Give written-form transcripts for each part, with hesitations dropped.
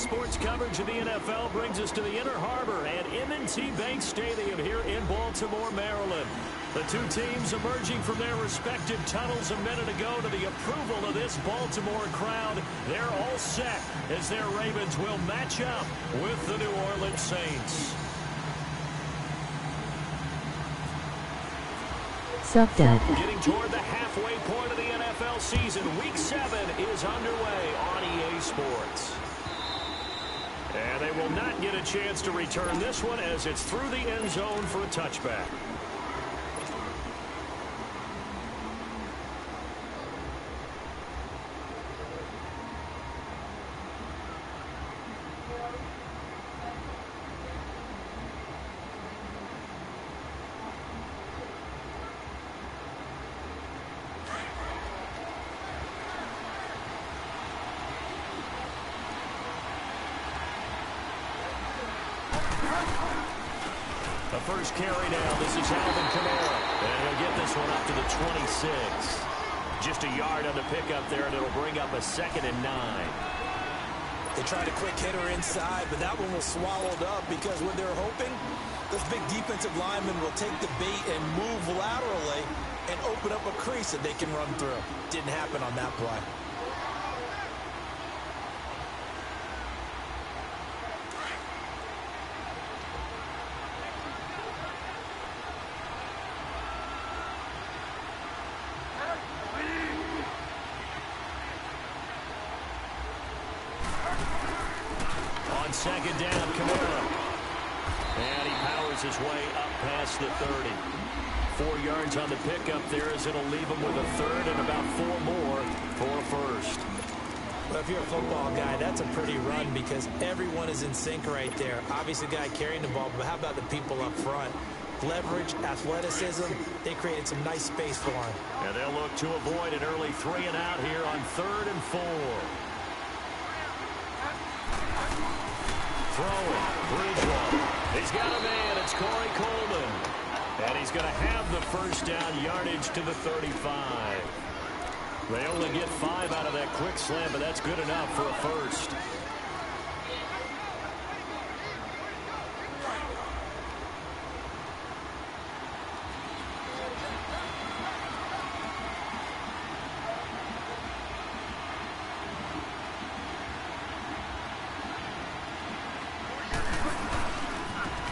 sports coverage of the NFL brings us to the Inner Harbor and M&T Bank Stadium here in Baltimore, Maryland. The two teams emerging from their respective tunnels a minute ago to the approval of this Baltimore crowd. They're all set as their Ravens will match up with the New Orleans Saints. Getting toward the halfway point of the NFL season, Week 7 is underway on EA Sports. And they will not get a chance to return this one as it's through the end zone for a touchback. The first carry now. This is Alvin Kamara. And he'll get this one up to the 26. Just a yard on the pickup there, and it'll bring up a 2nd and 9. They tried a quick hitter inside, but that one was swallowed up because what they're hoping, those big defensive linemen will take the bait and move laterally and open up a crease that they can run through. Didn't happen on that play. Second down, Kamara. And he powers his way up past the 30. 4 yards on the pickup there as it'll leave him with a 3rd and about 4 more for a 1st. Well, if you're a football guy, that's a pretty run because everyone is in sync right there. Obviously, the guy carrying the ball, but how about the people up front? Leverage, athleticism, they created some nice space for him. And they'll look to avoid an early 3 and out here on 3rd and 4. Throwing, Bridgewater. He's got a man. It's Corey Coleman. And he's going to have the first down yardage to the 35. They only get 5 out of that quick slam, but that's good enough for a 1st.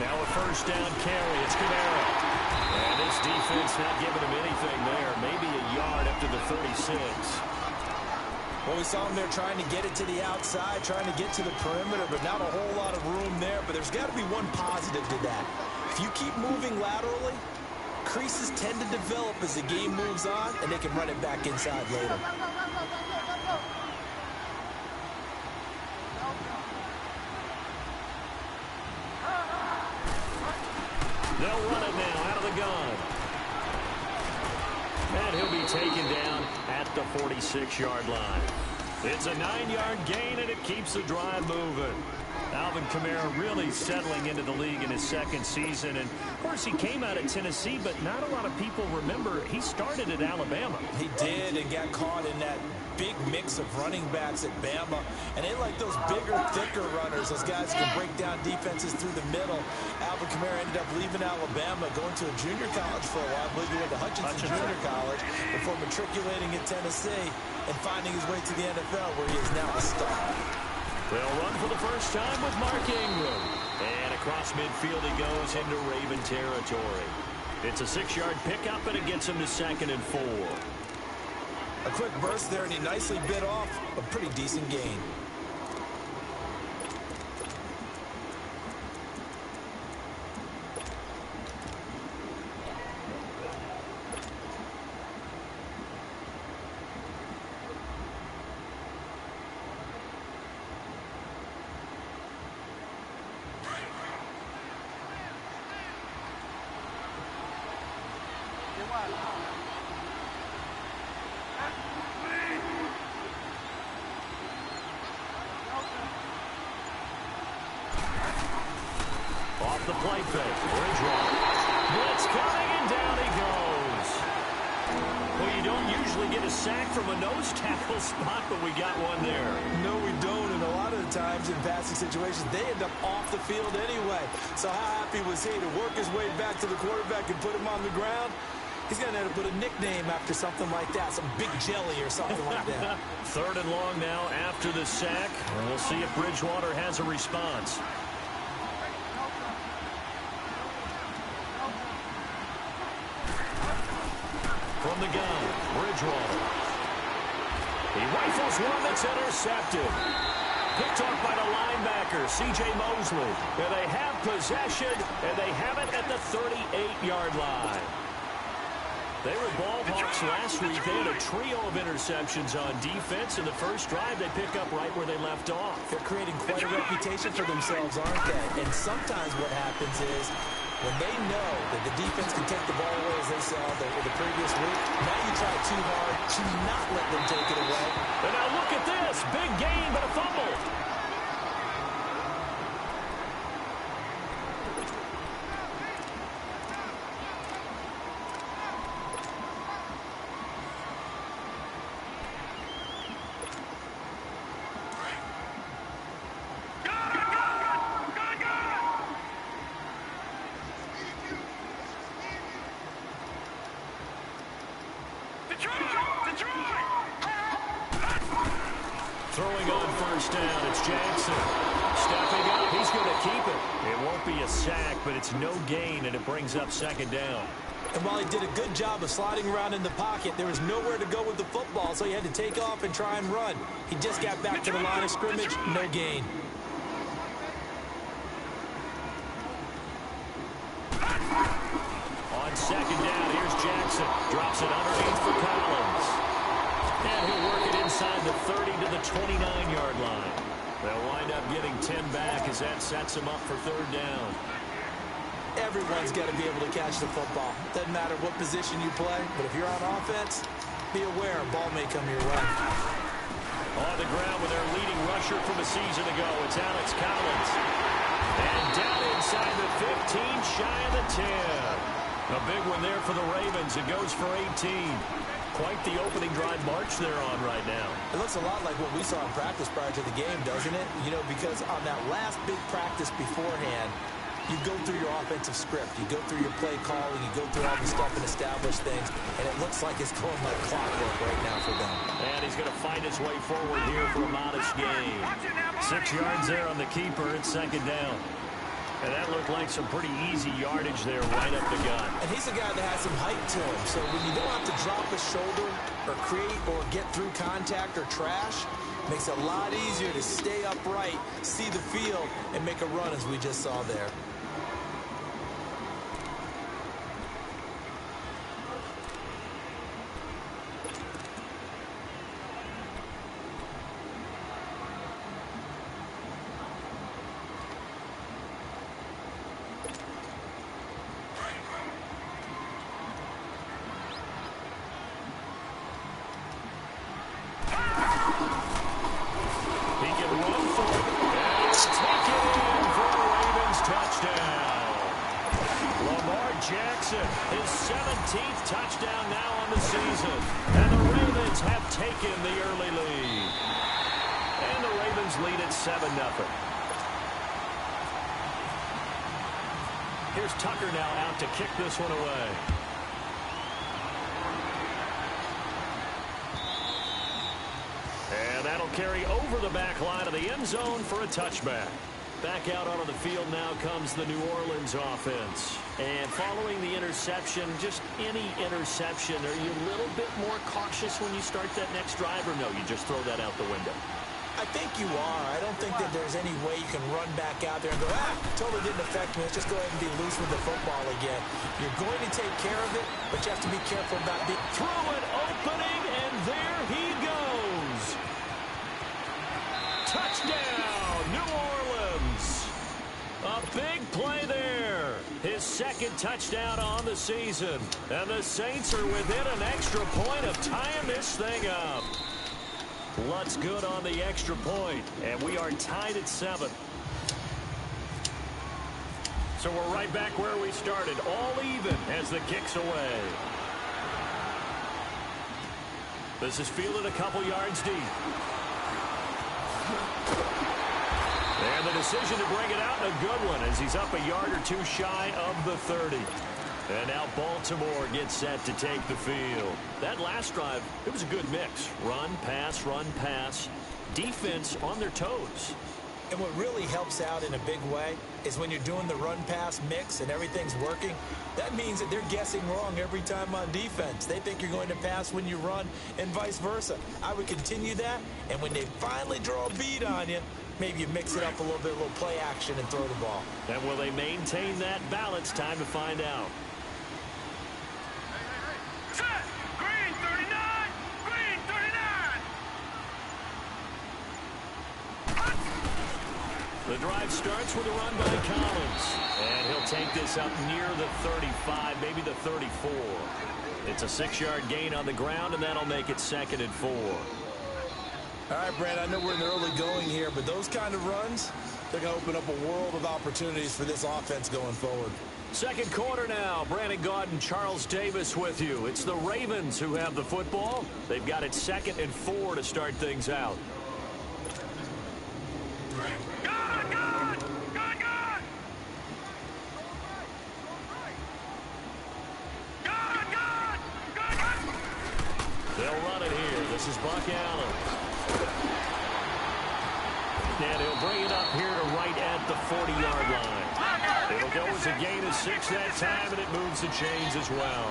Now a first down carry. It's Kamara. And this defense not giving him anything there. Maybe a yard up to the 36. Well, we saw him there trying to get it to the outside, trying to get to the perimeter, but not a whole lot of room there. But there's got to be one positive to that. If you keep moving laterally, creases tend to develop as the game moves on, and they can run it back inside later. They'll run it now out of the gun. And he'll be taken down at the 46-yard line. It's a 9-yard gain, and it keeps the drive moving. Alvin Kamara really settling into the league in his 2nd season. And, of course, he came out of Tennessee, but not a lot of people remember he started at Alabama. He did and got caught in that big mix of running backs at Bama. And they like those bigger, thicker runners, those guys who can break down defenses through the middle. Alvin Kamara ended up leaving Alabama, going to a junior college for a while. I believe he went to Hutchinson Junior College before matriculating in Tennessee and finding his way to the NFL, where he is now a star. They'll run for the first time with Mark Ingram. And across midfield he goes into Raven territory. It's a 6-yard pickup, and it gets him to 2nd and 4. A quick burst there, and he nicely bit off a pretty decent gain. Off the play fake. Bridgewater. Blitz coming, and down he goes. Well, you you don't usually get a sack from a nose tackle spot, but we got one there. No, we don't, and a lot of the times in passing situations, they end up off the field anyway. So how happy was he to work his way back to the quarterback and put him on the ground? He's going to have to put a nickname after something like that, some big jelly or something like that. 3rd and long now after the sack. And we'll see if Bridgewater has a response. From the gun, Bridgewater. He rifles one that's intercepted. Picked off by the linebacker, C.J. Mosley. And they have possession, and they have it at the 38-yard line. They were ball hawks last week. They had a trio of interceptions on defense. In the first drive, they pick up right where they left off. They're creating quite a reputation for themselves, aren't they? And sometimes what happens is when they know that the defense can take the ball away, as they saw the previous week, now you try too hard to not let them take it away. And now look at this. Big gain, but a fumble. Throwing on first down, it's Jackson. Stepping up, he's going to keep it. It won't be a sack, but it's no gain, and it brings up 2nd down. And while he did a good job of sliding around in the pocket, there was nowhere to go with the football, so he had to take off and try and run. He just got back to the line of scrimmage, no gain. On 2nd down, here's Jackson. Drops it underneath for Collins. And he'll work it inside the 30 to the 29-yard line. They'll wind up getting 10 back as that sets them up for 3rd down. Everyone's got to be able to catch the football. Doesn't matter what position you play, but if you're on offense, be aware a ball may come your way. On the ground with their leading rusher from a season ago, it's Alex Collins. And down inside the 15, shy of the 10. A big one there for the Ravens. It goes for 18. Quite the opening drive march they're on right now. It looks a lot like what we saw in practice prior to the game, doesn't it? You know, because on that last big practice beforehand, you go through your offensive script. You go through your play calling. You go through all the stuff and establish things. And it looks like it's going like clockwork right now for them. And he's going to find his way forward here for a modest gain. 6 yards there on the keeper. It's 2nd down. And that looked like some pretty easy yardage there right up the gut. And he's a guy that has some height to him. So when you don't have to drop a shoulder or create or get through contact or trash, makes it a lot easier to stay upright, see the field, and make a run as we just saw there. Jackson, his 17th touchdown now on the season. And the Ravens have taken the early lead. And the Ravens lead at 7-0. Here's Tucker now out to kick this one away. And that'll carry over the back line of the end zone for a touchback. Back out onto the field now comes the New Orleans offense. And following the interception, just any interception, are you a little bit more cautious when you start that next drive, or no, you just throw that out the window? I think you are. I don't think that there's any way you can run back out there and go, totally didn't affect me. Let's just go ahead and be loose with the football again. You're going to take care of it, but you have to be careful about being... Through an opening, and there he goes. Touchdown, New Orleans. A big play there. His 2nd touchdown on the season. And the Saints are within an extra point of tying this thing up. Lutz good on the extra point, and we are tied at 7. So we're right back where we started, all even as the kick's away. This is fielded a couple yards deep. And the decision to bring it out, a good one, as he's up a yard or two shy of the 30. And now Baltimore gets set to take the field. That last drive, it was a good mix. Run, pass, defense on their toes. And what really helps out in a big way is when you're doing the run-pass mix and everything's working, that means that they're guessing wrong every time on defense. They think you're going to pass when you run and vice versa. I would continue that, and when they finally draw a bead on you, maybe you mix it up a little bit, a little play action, and throw the ball. And will they maintain that balance? Time to find out. Set! Green 39! Green 39! The drive starts with a run by Collins. And he'll take this up near the 35, maybe the 34. It's a 6-yard gain on the ground, and that'll make it 2nd and 4. All right, Brad, I know we're in the early going here, but those kind of runs, they're going to open up a world of opportunities for this offense going forward. Second quarter now. Brandon Gaudin, Charles Davis with you. It's the Ravens who have the football. They've got it 2nd and 4 to start things out. They'll run it here. This is Buck Allen. And he'll bring it up here to right at the 40-yard line. It'll go as a gain of 6 that time, and it moves the chains as well.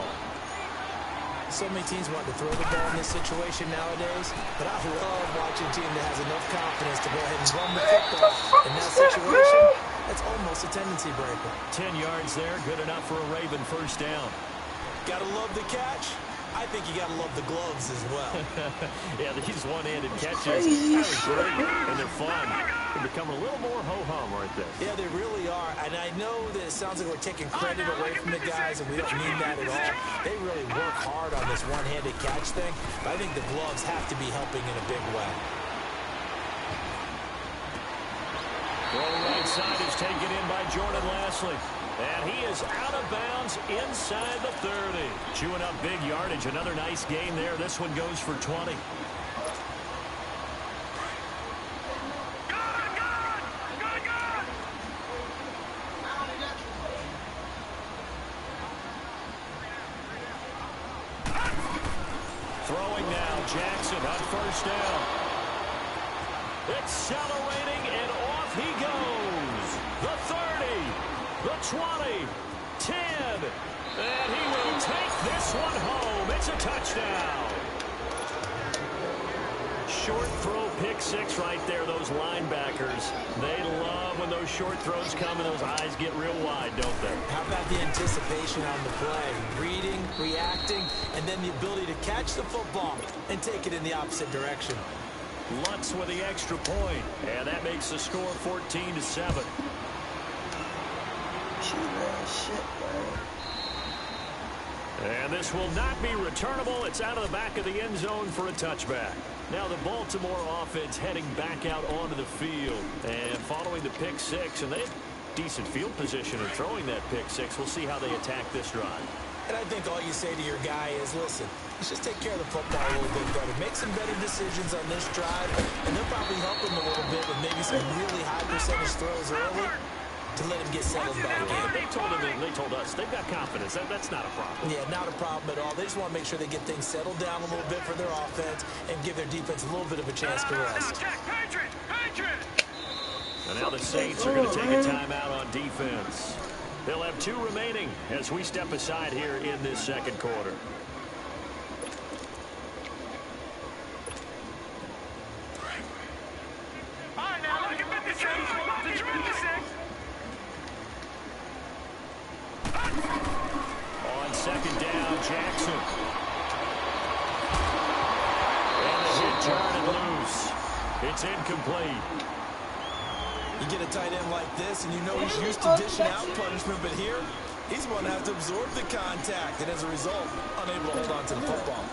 So many teams want to throw the ball in this situation nowadays, but I love watching a team that has enough confidence to go ahead and run the football. In that situation, that's almost a tendency breaker. 10 yards there, good enough for a Raven first down. Gotta love the catch. I think you gotta love the gloves as well. Yeah, these one-handed catches are great, and they're fun. They're becoming a little more ho-hum right there. Yeah, they really are, and I know that it sounds like we're taking credit away from the guys, and we don't mean that at all. They really work hard on this one-handed catch thing, but I think the gloves have to be helping in a big way. Rolling right side is taken in by Jordan Lasley. And he is out of bounds inside the 30. Chewing up big yardage. Another nice gain there. This one goes for 20. Throwing now. Jackson on first down. Accelerating, and off he goes. The 30. The 20, 10, and he will take this one home. It's a touchdown. Short throw, pick 6 right there. Those linebackers, they love when those short throws come and those eyes get real wide, don't they? How about the anticipation on the play? Reading, reacting, and then the ability to catch the football and take it in the opposite direction. Lutz with the extra point, and that makes the score 14-7. And this will not be returnable. It's out of the back of the end zone for a touchback. Now the Baltimore offense heading back out onto the field. And following the pick 6, and they have decent field position in throwing that pick 6. We'll see how they attack this drive. And I think all you say to your guy is, listen, let's just take care of the football a little bit better. Make some better decisions on this drive, and they'll probably help him a little bit with maybe some really high percentage throws early to let him get settled back in. They told us they've got confidence. That's not a problem. Yeah, not a problem at all. They just want to make sure they get things settled down a little bit for their offense and give their defense a little bit of a chance to rest. And now the Saints are going to take a timeout on defense. They'll have 2 remaining as we step aside here in this second quarter. On second down, Jackson. And the hit turned loose. It's incomplete. You get a tight end like this, and you know he's used to dishing out punishment, but here, he's going to have to absorb the contact, and as a result, unable to hold on to the football.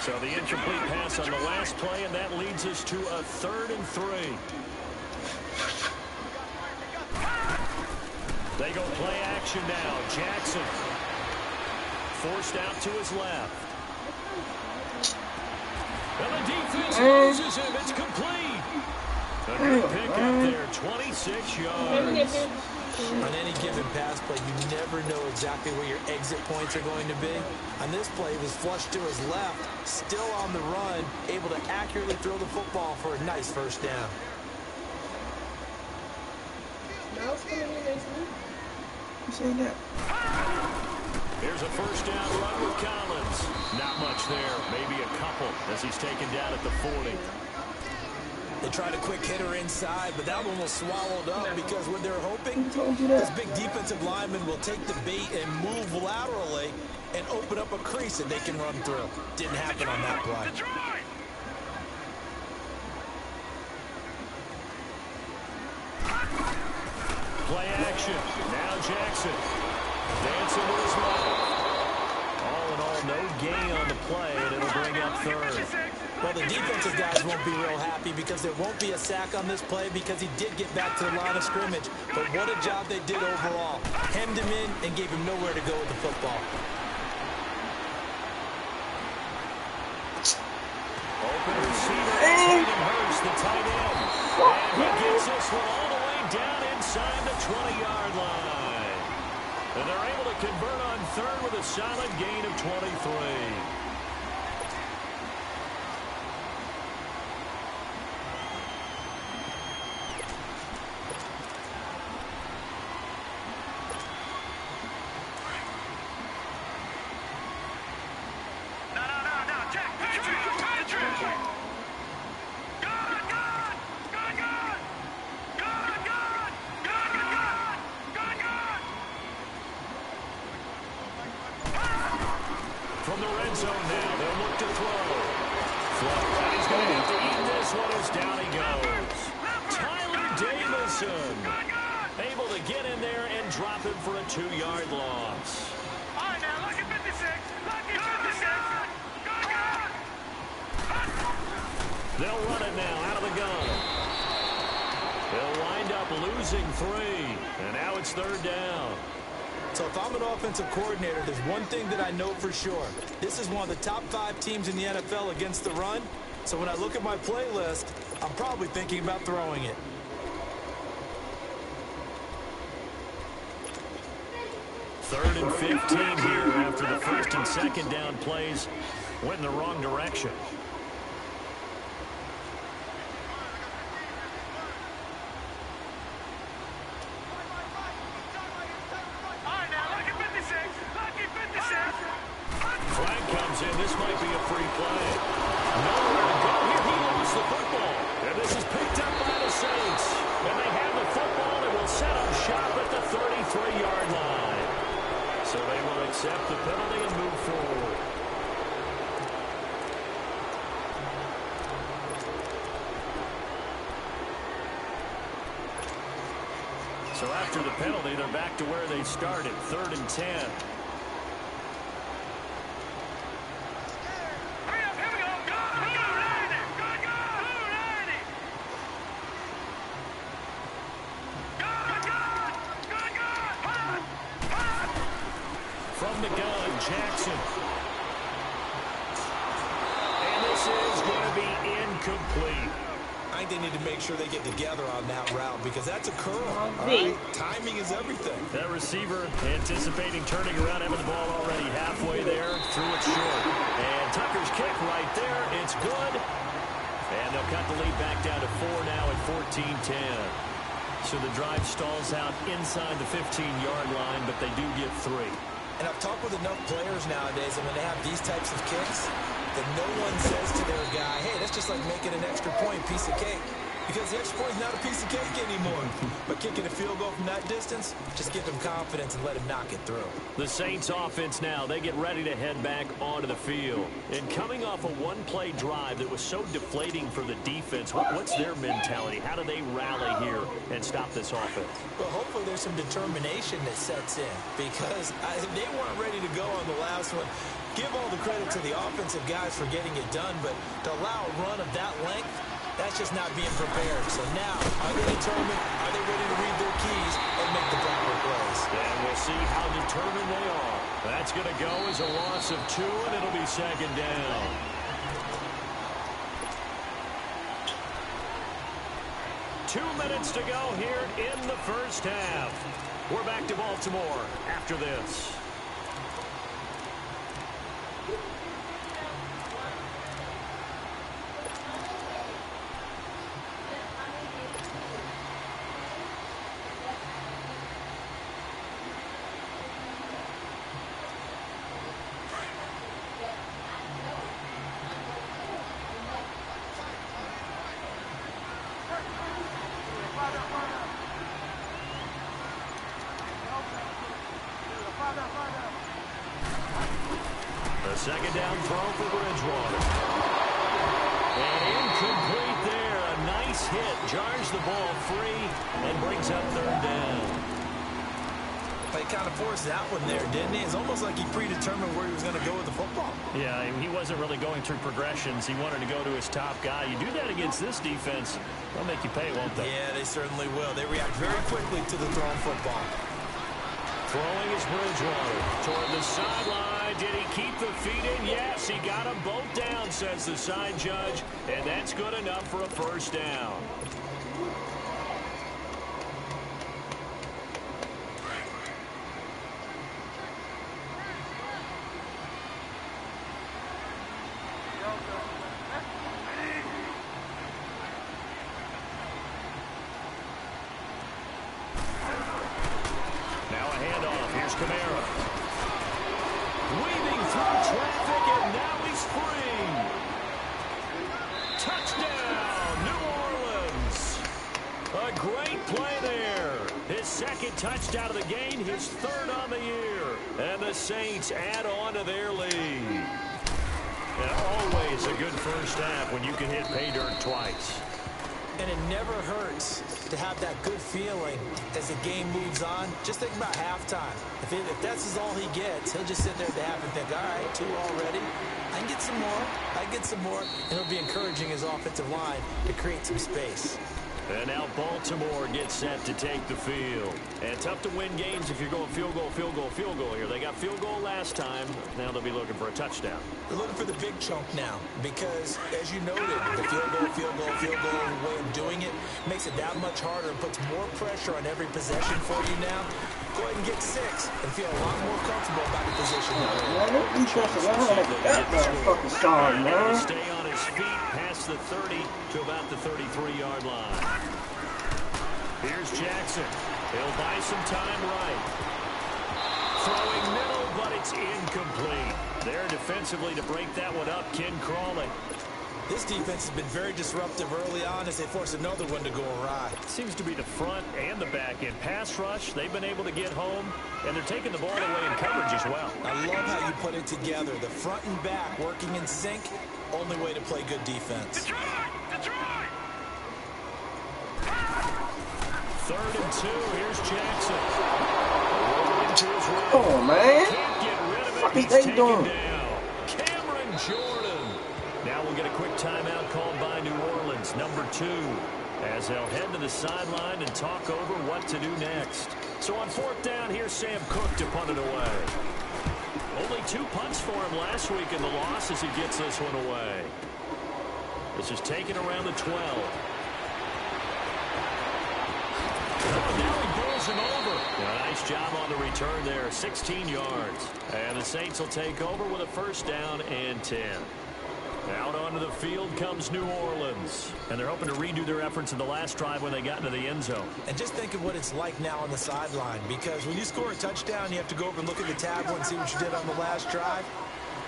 So the incomplete pass on the last play, and that leads us to a 3rd and 3. They go play action now. Jackson forced out to his left. defense loses him. It's complete. A good pickup there, 26 yards. On any given pass play, you never know exactly where your exit points are going to be. On this play, he was flushed to his left, still on the run, able to accurately throw the football for a nice first down. Here's a first down run with Collins. Not much there, maybe a couple as he's taken down at the 40. They tried a quick hitter inside, but that one was swallowed up because what they're hoping, this big defensive lineman will take the bait and move laterally and open up a crease that they can run through. Didn't happen on that play. Play action. Now Jackson. Dancing to his left. All in all, no gain on the play, and it'll bring up third. Well, the defensive guys won't be real happy because there won't be a sack on this play because he did get back to the line of scrimmage. But what a job they did overall. Hemmed him in and gave him nowhere to go with the football. Open receiver, Hayden Hurst, the tight end. And he gets this one all the way down inside the 20-yard line. And they're able to convert on third with a solid gain of 23. From the red zone now, they'll look to throw. And he's going to have to eat this one as down he goes. Tyler Davison able to get in there and drop him for a 2-yard loss. All right, now, lucky 56. Lucky 56. They'll run it now out of the gun. They'll wind up losing 3. And now it's third down. So if I'm an offensive coordinator, there's one thing that I know for sure. This is one of the top 5 teams in the NFL against the run. So when I look at my playlist, I'm probably thinking about throwing it. Third and 15 here after the first and second down plays went in the wrong direction. Flag comes in. This might be a free play. Nowhere to go here. He lost the football. And this is picked up by the Saints. And they have the football and will set up shop at the 33-yard line. So they will accept the penalty and move forward. So after the penalty, they're back to where they started, 3rd and 10. From the gun, Jackson. And this is going to be incomplete. I think they need to make sure they get together on that route because that's a curl. All right? Timing is everything. That receiver anticipating turning around, having the ball already halfway there, threw it short. And Tucker's kick right there. It's good. And they'll cut the lead back down to 4 now at 14-10. So the drive stalls out inside the 15-yard line, but they do get 3. And I've talked with enough players nowadays, and when they have these types of kicks, that no one says to their guy, hey, that's just like making an extra point, piece of cake. Because the extra point is not a piece of cake anymore. But kicking a field goal from that distance, just give him confidence and let him knock it through. The Saints offense now, they get ready to head back onto the field. And coming off a one-play drive that was so deflating for the defense, what's their mentality? How do they rally here and stop this offense? Well, hopefully there's some determination that sets in. Because they weren't ready to go on the last one. Give all the credit to the offensive guys for getting it done, but to allow a run of that length, that's just not being prepared. So now, are they determined? Are they ready to read their keys and make the proper plays? And we'll see how determined they are. That's going to go as a loss of 2, and it'll be second down. 2 minutes to go here in the first half. We're back to Baltimore after this. Second down throw for Bridgewater. And incomplete there. A nice hit. Jars the ball free and brings up third down. He kind of forced that one there, didn't he? It's almost like he predetermined where he was going to go with the football. Yeah, he wasn't really going through progressions. He wanted to go to his top guy. You do that against this defense, they'll make you pay, won't they? Yeah, they certainly will. They react very quickly to the thrown football. Throwing is Bridgewater toward the sideline. Did he keep the feet in? Yes, he got them both down, says the side judge, and that's good enough for a first down. Touchdown of the game, his third on the year. And the Saints add on to their lead. And always a good first half when you can hit pay dirt twice. And it never hurts to have that good feeling as the game moves on. Just think about halftime. If that's all he gets, he'll just sit there at the half and think, all right, 2 already. I can get some more. I can get some more. And he'll be encouraging his offensive line to create some space. And now Baltimore gets set to take the field. And tough to win games if you're going field goal, field goal, field goal here. They got field goal last time. Now they'll be looking for a touchdown. They're looking for the big chunk now because, as you noted, the field goal, field goal, field goal way of doing it makes it that much harder and puts more pressure on every possession for you now. Go ahead and get 6 and feel a lot more comfortable about the position. Stay on his feet past the 30 to about the 33-yard line. Here's Jackson. He'll buy some time right. Throwing middle, but it's incomplete. There defensively to break that one up, Ken Crawley. This defense has been very disruptive early on as they force another one to go awry. Seems to be the front and the back end. Pass rush, they've been able to get home, and they're taking the ball away in coverage as well. I love how you put it together. The front and back working in sync, only way to play good defense. Third and 2, here's Jackson. Oh, man. Can't get rid of it. What are they doing? Cameron Jordan. Now we'll get a quick timeout called by New Orleans, number 2, as they'll head to the sideline and talk over what to do next. So on 4th down, here's Sam Cook to punt it away. Only 2 punts for him last week in the loss as he gets this one away. This is taken around the 12. Oh, now he bowls him over. A nice job on the return there, 16 yards. And the Saints will take over with a first down and 10. Out onto the field comes New Orleans. And they're hoping to redo their efforts in the last drive when they got into the end zone. And just think of what it's like now on the sideline. Because when you score a touchdown, you have to go over and look at the tablet and see what you did on the last drive.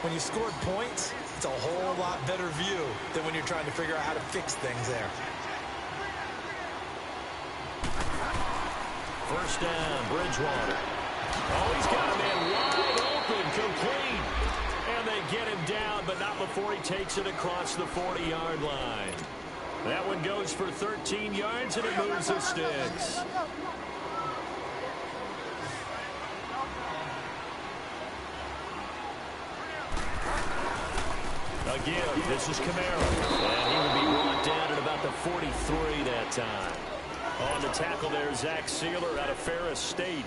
When you scored points, it's a whole lot better view than when you're trying to figure out how to fix things there. First down, Bridgewater. Oh, he's got a man wide open, complete. And they get him down, but not before he takes it across the 40-yard line. That one goes for 13 yards, and it moves the sticks. Again, this is Kamara. And he will be brought down at about the 43 that time. On the tackle there, Zach Sealer out of Ferris State.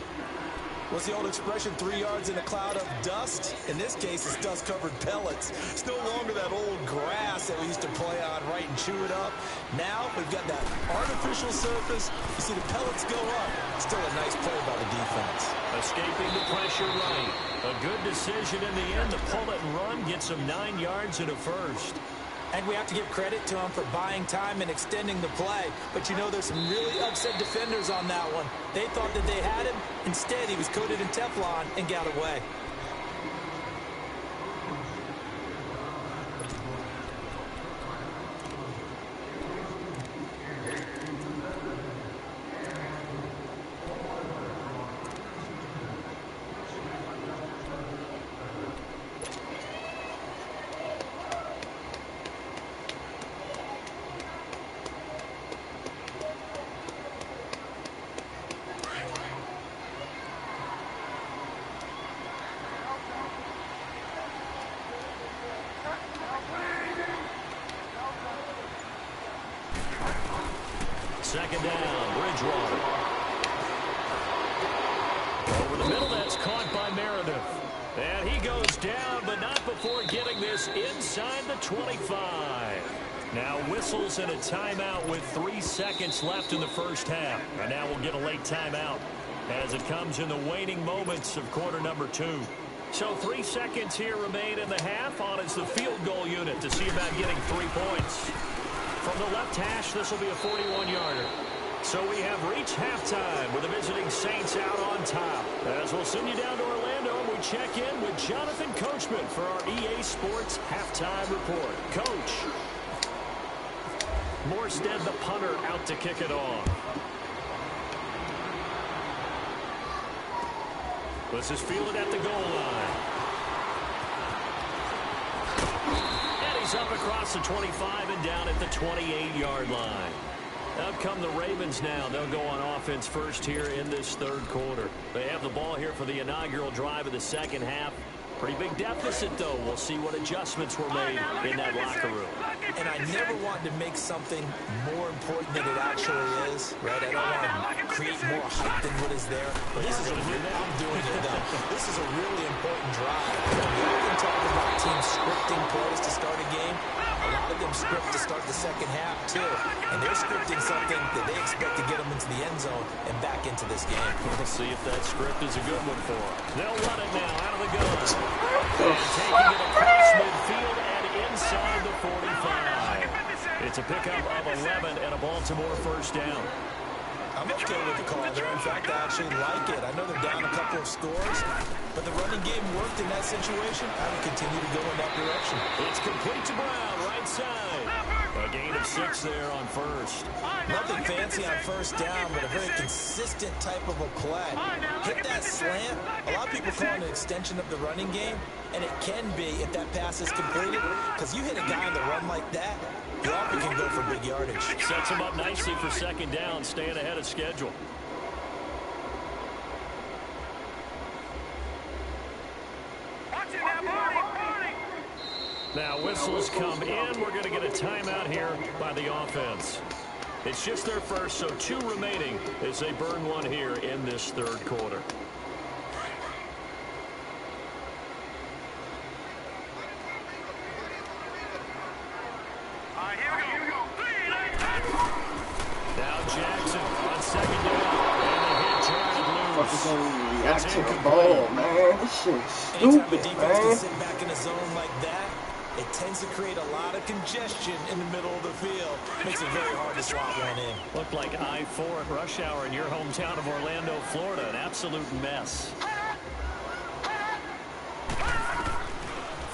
What's the old expression, 3 yards in a cloud of dust? In this case, it's dust-covered pellets. It's no longer that old grass that we used to play on, right, and chew it up. Now, we've got that artificial surface. You see the pellets go up. Still a nice play by the defense. Escaping the pressure right. A good decision in the end to pull it and run, get some 9 yards and a first. And we have to give credit to him for buying time and extending the play. But you know, there's some really upset defenders on that one. They thought that they had him. Instead, he was coated in Teflon and got away. Second down, Bridgewater. Over the middle, that's caught by Meredith. And he goes down, but not before getting this inside the 25. Now whistles and a timeout with 3 seconds left in the first half. And now we'll get a late timeout as it comes in the waning moments of quarter number 2. So 3 seconds here remain in the half. On is the field goal unit to see about getting 3 points. From the left hash, this will be a 41-yarder. So we have reached halftime with the visiting Saints out on top. As we'll send you down to Orlando, and we check in with Jonathan Coachman for our EA Sports Halftime Report. Coach. Morstead, the punter, out to kick it off. This is fielded at the goal line. Up across the 25 and down at the 28-yard line. Up come the Ravens now. They'll go on offense first here in this third quarter. They have the ball here for the inaugural drive of the second half. Pretty big deficit, though. We'll see what adjustments were made in that locker room. And I never want to make something more important than it actually is, right? I don't want to create more hype than what is there. But this is a really, I'm doing it, though. This is a really important drive. We often talk about teams scripting plays to start a game. A lot of them script to start the second half, too. And they're scripting something that they expect to get them into the end zone and back into this game. We'll see if that script is a good one for them. They'll run it now out of the gun. And taking it across midfield and inside the 45. It's a pickup of 11 and a Baltimore first down. I'm okay with the call there. In fact, I actually like it. I know they're down a couple of scores, but the running game worked in that situation. I would continue to go in that direction. It's complete to Brown, right side. A gain of 6 there on first. Nothing fancy on first down, but a very consistent type of a play. Hit that slant. A lot of people call it an extension of the running game, and it can be if that pass is completed, because you hit a guy on the run like that, you often can go for big yardage. Sets him up nicely for second down, staying ahead of schedule. Now whistles come in. We're going to get a timeout here by the offense. It's just their first, so 2 remaining as they burn 1 here in this third quarter. React to the ball, man. This shit's stupid, man. Sit back in a zone like that, it tends to create a lot of congestion in the middle of the field. Makes it very hard to slot one in. Looked like I-4 at rush hour in your hometown of Orlando, Florida. An absolute mess.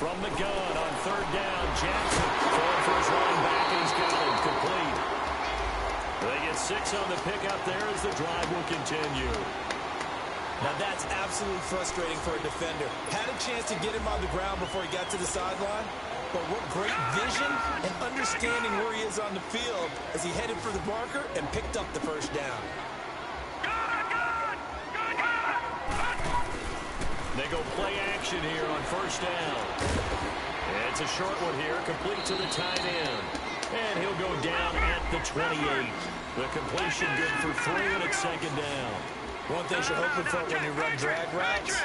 From the gun on third down, Jackson throwing for his running back, and he's got him complete. They get 6 on the pickup there as the drive will continue. Now that's absolutely frustrating for a defender. Had a chance to get him on the ground before he got to the sideline, but what great vision and understanding where he is on the field as he headed for the marker and picked up the first down. They go play action here on first down. It's a short one here, complete to the tight end. And he'll go down at the 28. The completion good for 3, and it's second down. One thing you're hoping for when you run drag routes,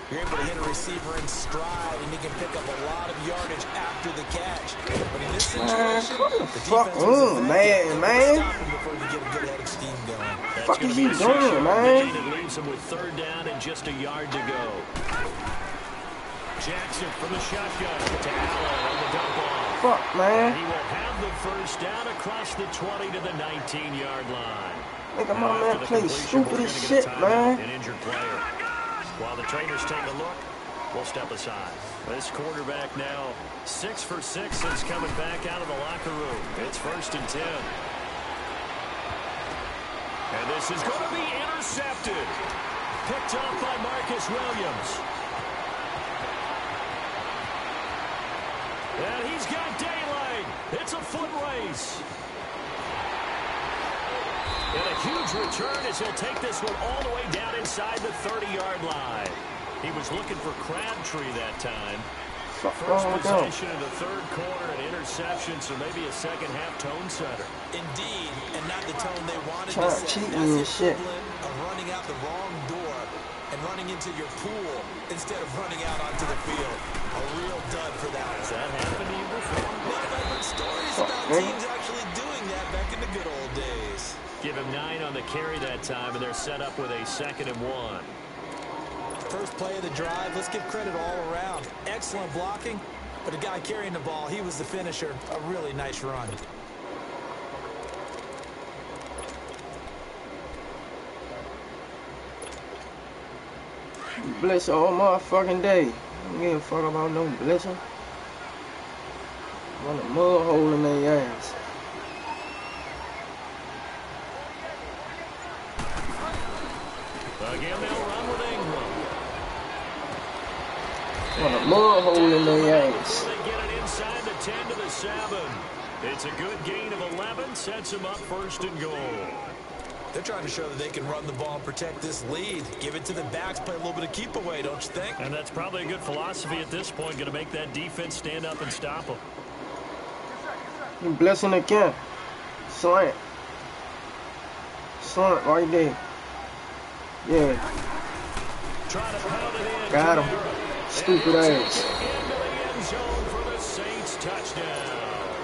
you're able to hit a receiver in stride, and he can pick up a lot of yardage after the catch. But in this situation, come the the fuck defense was on, man. stop him before you get a good head of steam going. What the fuck is he doing, man? It leaves him with 3rd down and just a yard to go. Jackson from the shotgun to Allen on the dump off. Fuck, man. He will have the 1st down across the 20 to the 19-yard line. Nigga, my man play stupid as shit, man. An injured player. While the trainers take a look, we'll step aside. This quarterback now 6 for 6 since coming back out of the locker room. It's 1st and 10. And this is going to be intercepted. Picked off by Marcus Williams. And he's got daylight. It's a foot race. And a huge return as he'll take this one all the way down inside the 30-yard line. He was looking for Crabtree that time. First possession in the 3rd quarter, an interception, so maybe a second-half tone setter. Indeed, and not the tone they wanted Trying to set. cheating That's and shit. of running out the wrong door and running into your pool instead of running out onto the field. A real dud for that. Has that happened to you before? Well, I've heard stories about teams actually doing that back in the good old days. Give him 9 on the carry that time, and they're set up with a 2nd and 1. First play of the drive, let's give credit all around. Excellent blocking, but the guy carrying the ball, he was the finisher. A really nice run. Blitz all motherfucking day. I don't give a fuck about no blitzing. Want a mud hole in their ass. Again, they'll run with Ingram. Want a mud hole in their ass. They get it inside the 10 to the 7. It's a good gain of 11, sets them up 1st and goal. They're trying to show that they can run the ball and protect this lead. Give it to the backs, play a little bit of keep away, don't you think? And that's probably a good philosophy at this point, going to make that defense stand up and stop them. You blessing again. Slant. Slant right there. Yeah. Try to pound it in. Got him. Stupid ass. Into the end zone for the Saints touchdown.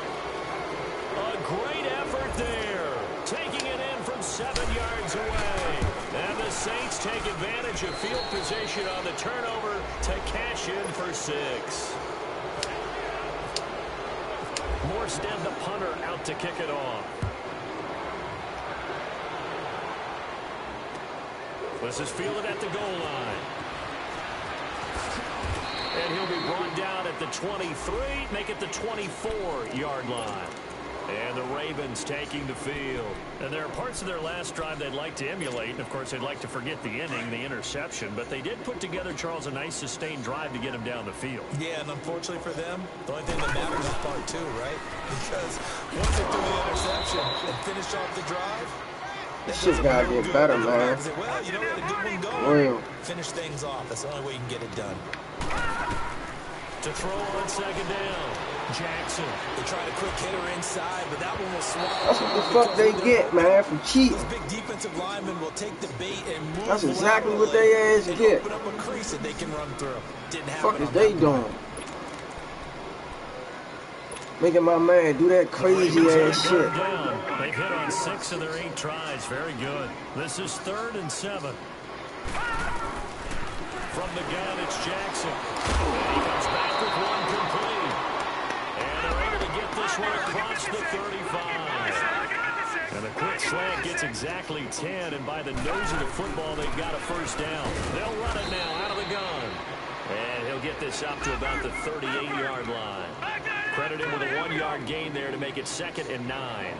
A great effort there. Taking it in from 7 yards away. And the Saints take advantage of field position on the turnover to cash in for 6. Morstead, the punter, out to kick it off. This is fielded at the goal line. And he'll be brought down at the 23, make it the 24-yard line. And the Ravens taking the field. And there are parts of their last drive they'd like to emulate. And, of course, they'd like to forget the inning, the interception. But they did put together, Charles, a nice sustained drive to get him down the field. Yeah, and unfortunately for them, the only thing that matters is part 2, right? Because once they threw the interception and finished off the drive, this shit's gotta get better, man. Well, you know, got a good one going. Real. Finish things off. That's the only way you can get it done. To throw on 2nd down, Jackson. They tried a quick hitter inside, but that one was swallowed. That's what the fuck they get, man, from cheating. Those big defensive linemen will take the bait and move. That's exactly what they ass get. Open up a crease that they can run through. Didn't happen. What the fuck is they doing? Making my man do that crazy ass shit. They've hit on 6 of their 8 tries. Very good. This is 3rd and 7. From the gun, it's Jackson. And he comes back with one complete. And they're able to get this one across the 35. And a quick slant gets exactly 10. And by the nose of the football, they've got a 1st down. They'll run it now out of the gun. And he'll get this up to about the 38-yard line. Credit him with a 1-yard gain there to make it 2nd and 9.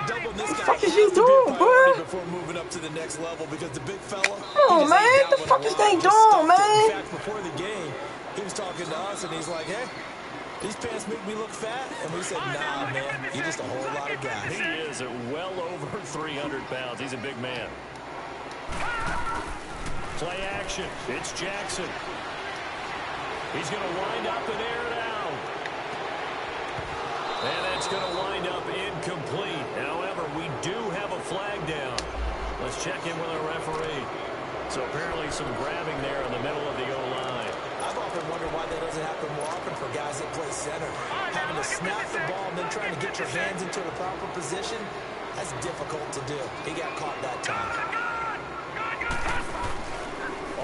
Doubling this What the guy fuck is you doing, boy? before moving up to the next level, because the big fella. Oh man, what the fuck is they doing, man? In fact, before the game, he was talking to us and he's like, "Hey, these pants make me look fat," and we said, "Nah, man, you're just a whole lot of guys." He is at well over 300 pounds. He's a big man. Play action. It's Jackson. He's going to wind up and air it out. And that's going to wind up incomplete. However, we do have a flag down. Let's check in with our referee. So apparently some grabbing there in the middle of the O-line. I've often wondered why that doesn't happen more often for guys that play center. Having to snap the ball and then trying to get your hands into the proper position, that's difficult to do. He got caught that time.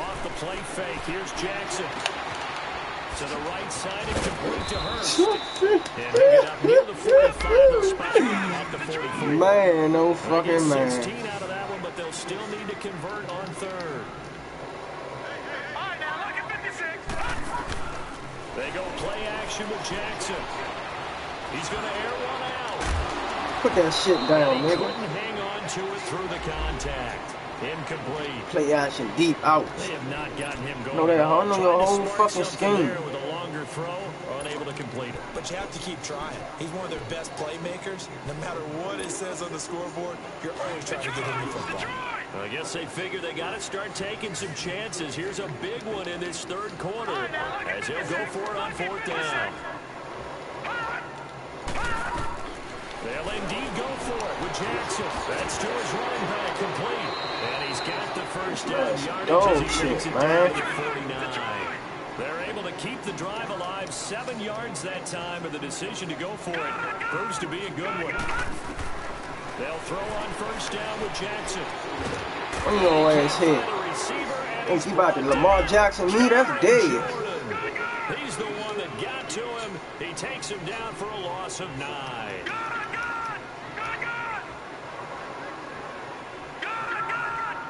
Off the play fake, here's Jackson. To the right side and complete to Hurst. And they get up near the 45, they'll spot at the 44. Man, no fucking man. 16 out of that one, but they'll still need to convert on third. They go play action with Jackson. He's going to air one out. Put that shit down, He nigga. couldn't hang on to it through the contact. Incomplete. Play action deep out. They have not gotten him going. No, they are on your whole fucking scheme. There with a longer throw, unable to complete it. But you have to keep trying. He's one of their best playmakers. No matter what it says on the scoreboard, you're always trying to get him the football. I guess they figure they got to start taking some chances. Here's a big one in this third quarter as he'll go for it on fourth down. They'll indeed go for it with Jackson. That's to his running back, complete. And he's got the first down yardage as he takes it down to 49. They're able to keep the drive alive, 7 yards that time, and the decision to go for it proves to be a good one. They'll throw on first down with Jackson. I'm your ass hit. Think you about to Lamar Jackson me? That's dead. He's the one that got to him. He takes him down for a loss of 9.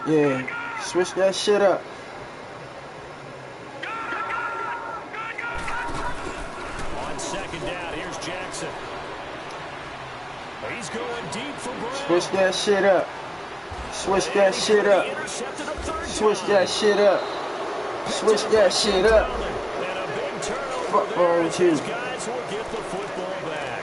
Yeah, switch that shit up. On second down, here's Jackson. He's going deep for Brown. Switch that shit up. Switch that shit up. Switch that shit up. Switch that shit up. And a big turnover. Fuck wrong with you? These guys will get the football back.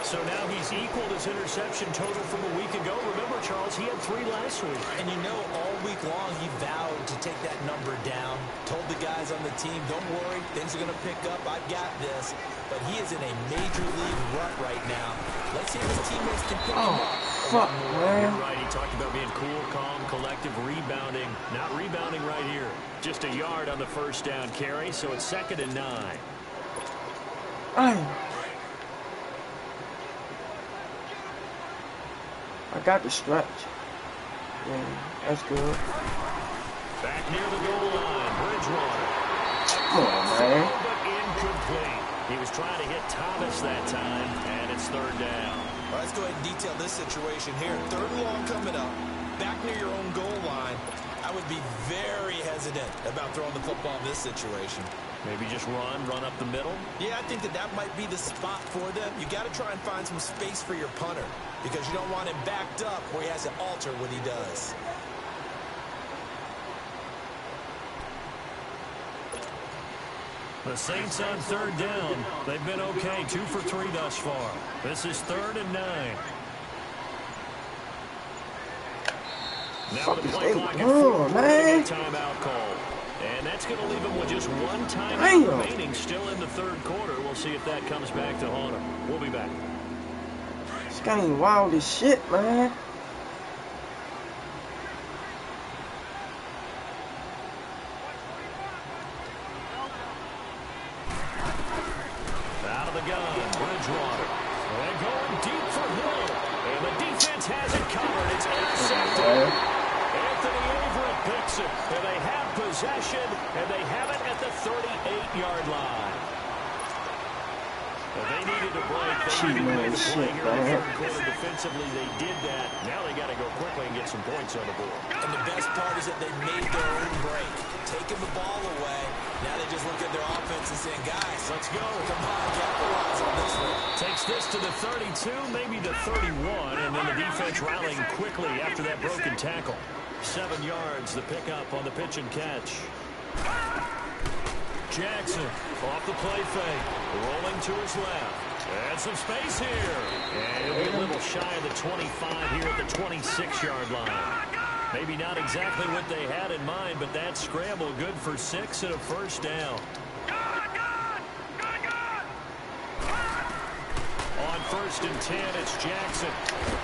So now he's equaled his interception total from a week ago. Remember, Charles, he had 3 last week. And you know, all week long, he vowed to take that number down. Told the guys on the team, don't worry, things are going to pick up. I got this. But he is in a major league rut right now. Let's see if his teammates can pick him up. Fuck, man. You're right. He talked about being cool, calm, collective, rebounding. Not rebounding right here. Just a yard on the first down carry, so it's 2nd and 9. I got the stretch. Yeah, that's good. Back near the goal line, Bridgewater. Come on, man. But incomplete. He was trying to hit Thomas that time, and it's 3rd down. Well, let's go ahead and detail this situation here. 3rd and long coming up. Back near your own goal line. I would be very hesitant about throwing the football in this situation. Maybe just run up the middle? Yeah, I think that might be the spot for them. You got to try and find some space for your punter because you don't want him backed up where he has to alter what he does. The Saints on 3rd down. They've been okay, 2 for 3 thus far. This is 3rd and 9. Now with the play clock at 4, man. Timeout call. And that's going to leave him with just 1 timeout remaining still in the 3rd quarter. We'll see if that comes back to haunt him. We'll be back. This game wild as shit, man. Out of the gun, Bridgewater. They're going deep for Hill. And the defense has it covered. It's intercepted. Anthony Averett picks it. And they have possession. And they have it at the 38-yard line. Well, they needed a break. They needed to make a play here in the 3rd quarter. Defensively, they did that. Now they got to go quickly and get some points on the board. And the best part is that they made their own break. Taking the ball away. Now they just look at their offense and saying, guys, let's go. Come on, capitalize on this one. Takes this to the 32, maybe the 31, and then the defense rallying quickly after that broken tackle. 7 yards, the pickup on the pitch and catch. Jackson off the play fake, rolling to his left. And some space here. And he'll be a little shy of the 25 here at the 26-yard line. Maybe not exactly what they had in mind, but that scramble good for 6 and a first down. On 1st and 10. It's Jackson.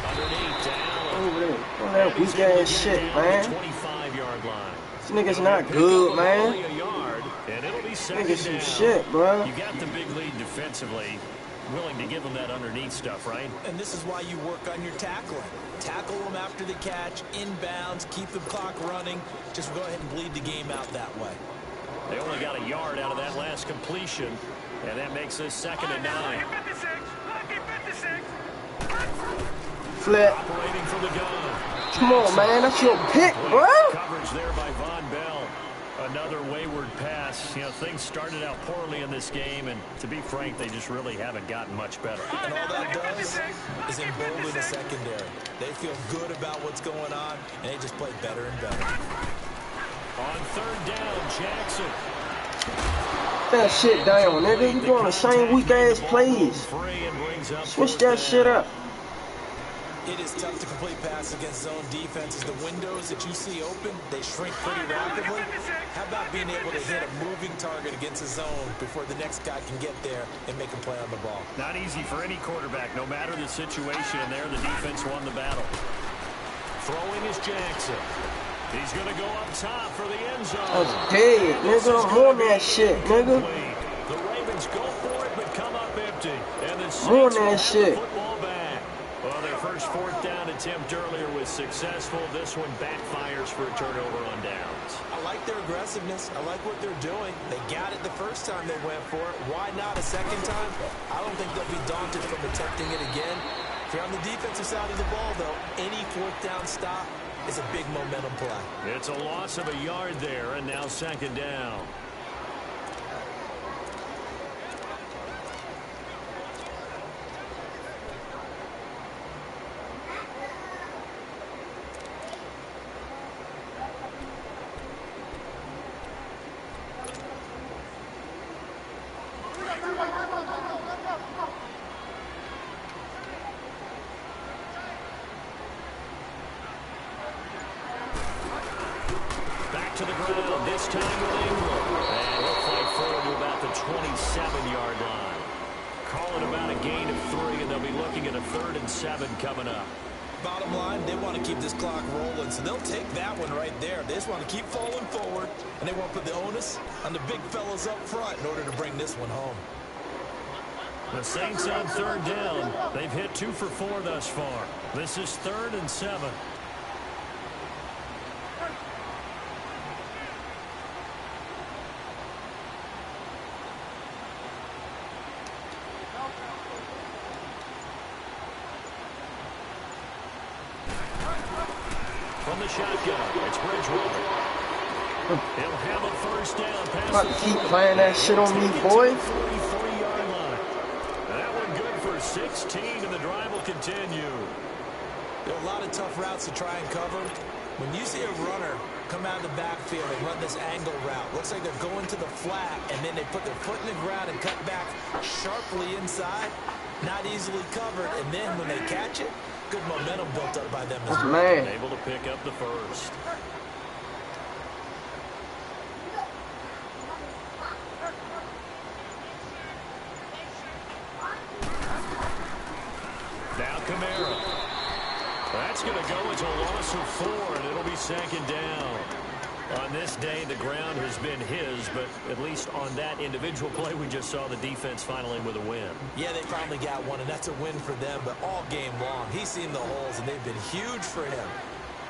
Underneath to Allen. Over there. All that weak ass shit, man. 25-yard line. This nigga's not good, man. A yard, and it'll be Nigga some down. shit, bro. You got the big lead defensively. Willing to give them that underneath stuff, right? And this is why you work on your tackling. Tackle them after the catch, inbounds, keep the clock running. Just go ahead and bleed the game out that way. They only got a yard out of that last completion, and that makes this 2nd and 9. Flip. Operating from the gun. Come on, man. That's your pick, bro. Coverage there by Von Bell. Another wayward pass. You know, things started out poorly in this game, and to be frank, they just really haven't gotten much better. And all that does is embolden the secondary. They feel good about what's going on, and they just play better and better. On 3rd down, Jackson. That shit down, nigga. You doing the same weak ass plays. Switch that shit up. It is tough to complete passes against zone defenses. The windows that you see open, they shrink pretty rapidly. How about being able to hit a moving target against a zone before the next guy can get there and make a play on the ball? Not easy for any quarterback, no matter the situation. And there, the defense won the battle. Throwing is Jackson. He's going to go up top for the end zone. That's dead, nigga. I'm on that shit, nigga. The Ravens go for it, but come up empty. And the I'm on that shit. Football back. Well, their first 4th down attempt earlier was successful. This one backfires for a turnover on downs. I like their aggressiveness. I like what they're doing. They got it the first time they went for it. Why not a second time? I don't think they'll be daunted from attempting it again. If you're on the defensive side of the ball, though, any 4th down stop is a big momentum play. It's a loss of a yard there, and now 2nd down. To the ground, this time with Ingram. And he'll fight forward to about the 27-yard line. Call it about a gain of 3, and they'll be looking at a 3rd and 7 coming up. Bottom line, they want to keep this clock rolling, so they'll take that one right there. They just want to keep falling forward, and they want to put the onus on the big fellas up front in order to bring this one home. The Saints on 3rd down. They've hit 2 for 4 thus far. This is 3rd and 7. From the shotgun, it's Bridgewater. He'll have a 1st down. About to keep playing that shit on me, boy. 43-yard line. That one good for 16, and the drive will continue. There are a lot of tough routes to try and cover. When you see a runner come out of the backfield and run this angle route, looks like they're going to the flat, and then they put their foot in the ground and cut back sharply inside. Not easily covered, and then when they catch it, good momentum built up by them. Man. Able to pick up the 1st. Now Kamara. That's going to go as a loss of 4, and it'll be 2nd down. On this day, the ground has been his, but at least on that individual play, we just saw the defense finally with a win. Yeah, they finally got one, and that's a win for them, but all game long, he's seen the holes, and they've been huge for him.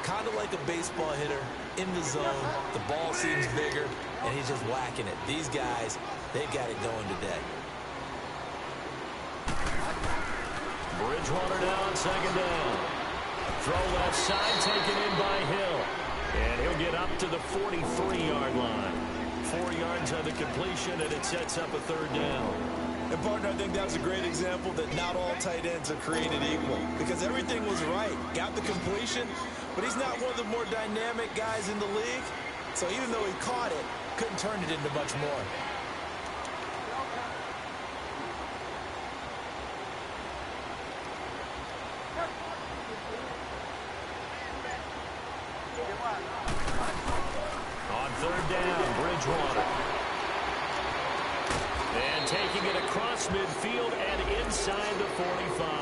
Kind of like a baseball hitter in the zone. The ball seems bigger, and he's just whacking it. These guys, they've got it going today. Bridgewater now on 2nd down. Throw left side, taken in by Hill. And he'll get up to the 43-yard line. 4 yards on the completion, and it sets up a 3rd down. And, partner, I think that was a great example that not all tight ends are created equal. Because everything was right. Got the completion, but he's not one of the more dynamic guys in the league. So even though he caught it, couldn't turn it into much more. On 3rd down, Bridgewater. And taking it across midfield and inside the 45.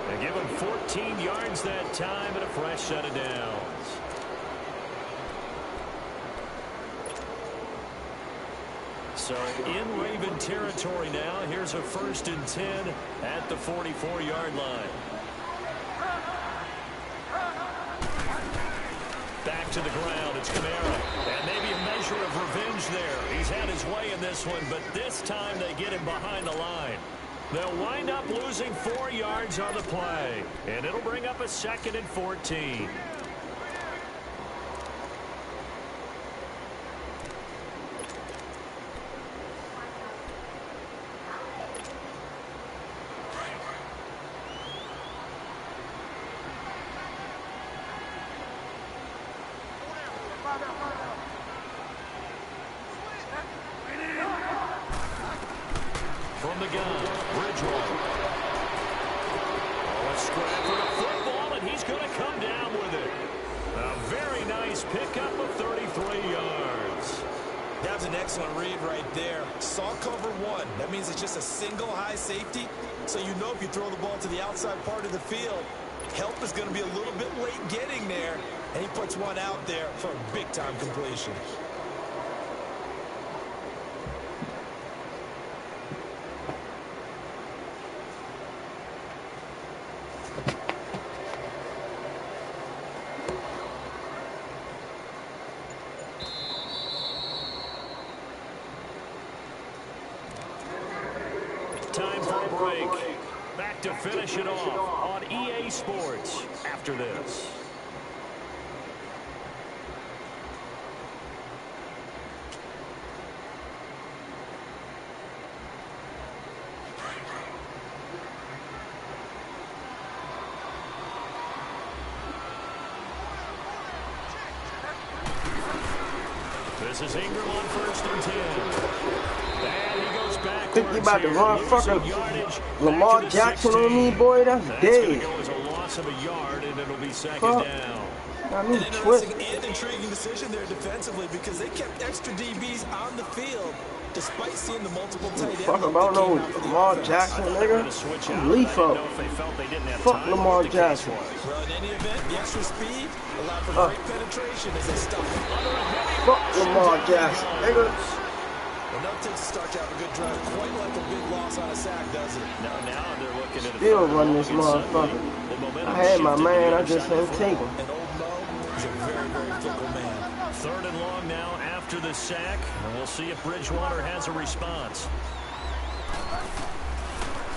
They give him 14 yards that time and a fresh set of downs. So in Raven territory now. Here's a 1st and 10 at the 44-yard line. Back to the ground. It's Kamara. And maybe a measure of revenge there. He's had his way in this one, but this time they get him behind the line. They'll wind up losing 4 yards on the play. And it'll bring up a 2nd and 14. From the gun, Bridgewater. Oh, a scrap for the football, and he's going to come down with it. A very nice pickup of 33 yards. That's an excellent read right there. Saw cover 1. That means it's just a single high safety. So you know if you throw the ball to the outside part of the field, help is going to be a little bit late getting there. And he puts one out there for a big-time completion. Time for a break. Back to finish it off on EA Sports after this. This is Ingram on 1st and 10. And he goes backwards. Think you about to run fucking Lamar Jackson on me, boy? That's dead. Go as a loss of a yard, and it'll be 2nd down. An interesting and intriguing decision there defensively because they kept extra DBs on the field despite seeing the multiple tight ends. Fuck about no Lamar Jackson, nigga. I'm Leefo. Fuck Lamar Jackson. Well, in any event, the extra speed allowed for great penetration as they stuck him. Fuck Lamar Jackson, nigga. Well, no takes to start to have a good drive, quite like a big loss on a sack, does it? Now they're looking at Still run this motherfucker. I had my man, I just didn't take him. And old Mo is a very, very fickle man. 3rd and long now after the sack, and we'll see if Bridgewater has a response.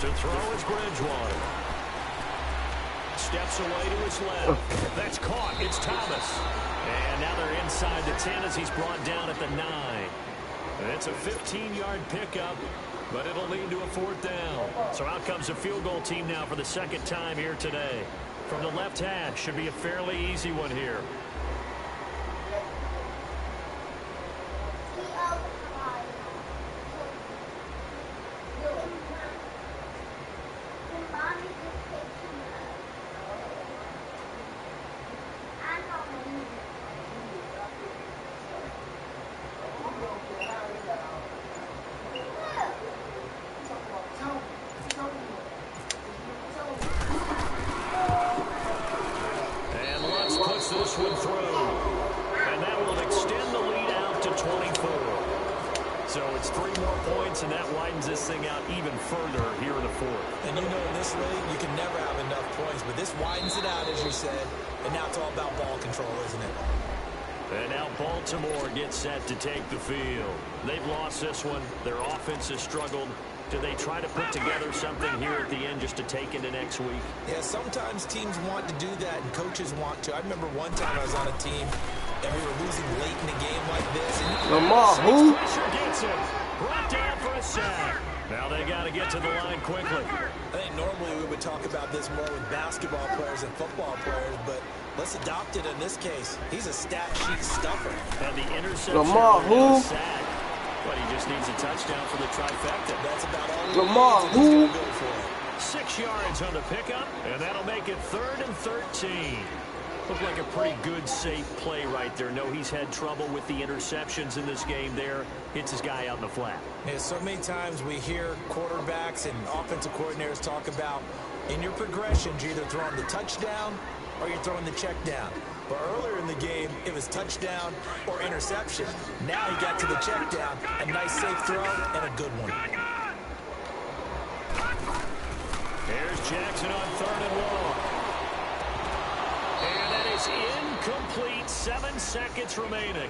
To throw is Bridgewater. Steps away to his left. That's caught. It's Thomas. And now they're inside the 10 as he's brought down at the 9. And it's a 15-yard pickup, but it'll lead to a 4th down. So out comes a field goal team now for the 2nd time here today. From the left hash, should be a fairly easy one here. This one through, and that will extend the lead out to 24. So it's 3 more points, and that widens this thing out even further here in the 4th. And you know in this league, you can never have enough points, but this widens it out, as you said, and now it's all about ball control, isn't it? And now Baltimore gets set to take the field. They've lost this one. Their offense has struggled. Do they try to put together something here at the end just to take into next week? Yeah, sometimes teams want to do that and coaches want to. I remember one time I was on a team and we were losing late in the game like this. Lamar, who? Pressure gets him. Brought down for a sack. Now they got to get to the line quickly. I think normally we would talk about this more with basketball players and football players, but let's adopt it in this case. He's a stat sheet stuffer. And the interception. Lamar, who? But he just needs a touchdown for the trifecta. That's about all he Lamar, needs, who? Go for it. 6 yards on the pickup, and that'll make it 3rd and 13. Looked like a pretty good, safe play right there. No, he's had trouble with the interceptions in this game there. Hits his guy out in the flat. Yeah, so many times we hear quarterbacks and offensive coordinators talk about in your progressions, you're either throwing the touchdown or you're throwing the check down. But earlier in the game, it was touchdown or interception. Now he got to the check down, a nice safe throw and a good one. There's Jackson on 3rd and long. And that is incomplete. 7 seconds remaining.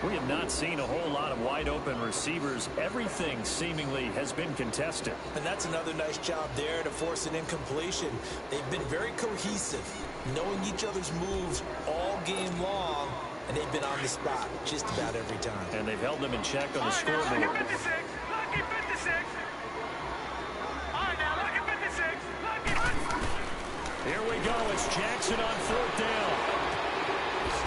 We have not seen a whole lot of wide-open receivers. Everything seemingly has been contested. And that's another nice job there to force an incompletion. They've been very cohesive, knowing each other's moves all game long, and they've been on the spot just about every time. And they've held them in check on the scoreboard. Lucky 56. Lucky 56. All right, now, lucky 56. Lucky. Here we go. It's Jackson on 4th down.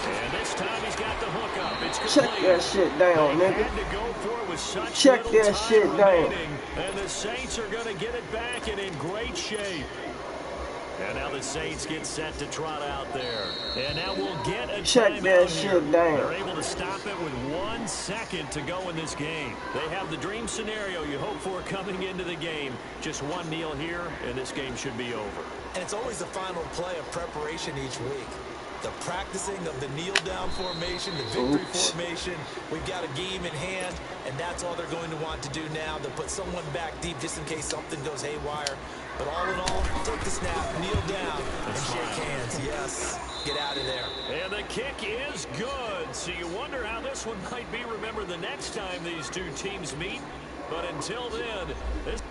And this time he's got the hook up. It's complete. Check that shit down, They nigga. had to go for it with such Check little that time shit down. remaining. And the Saints are going to get it back and in great shape. And now the Saints get set to trot out there. And now we'll get a Check that timeout shit here. down. They're able to stop it with 1 second to go in this game. They have the dream scenario you hope for coming into the game. Just one kneel here, and this game should be over. And it's always the final play of preparation each week. The practicing of the kneel-down formation, the victory formation. We've got a game in hand, and that's all they're going to want to do now, to put someone back deep just in case something goes haywire. But all in all, take the snap, kneel down, and shake hands. Yes, get out of there. And the kick is good. So you wonder how this one might be remembered the next time these two teams meet. But until then, this...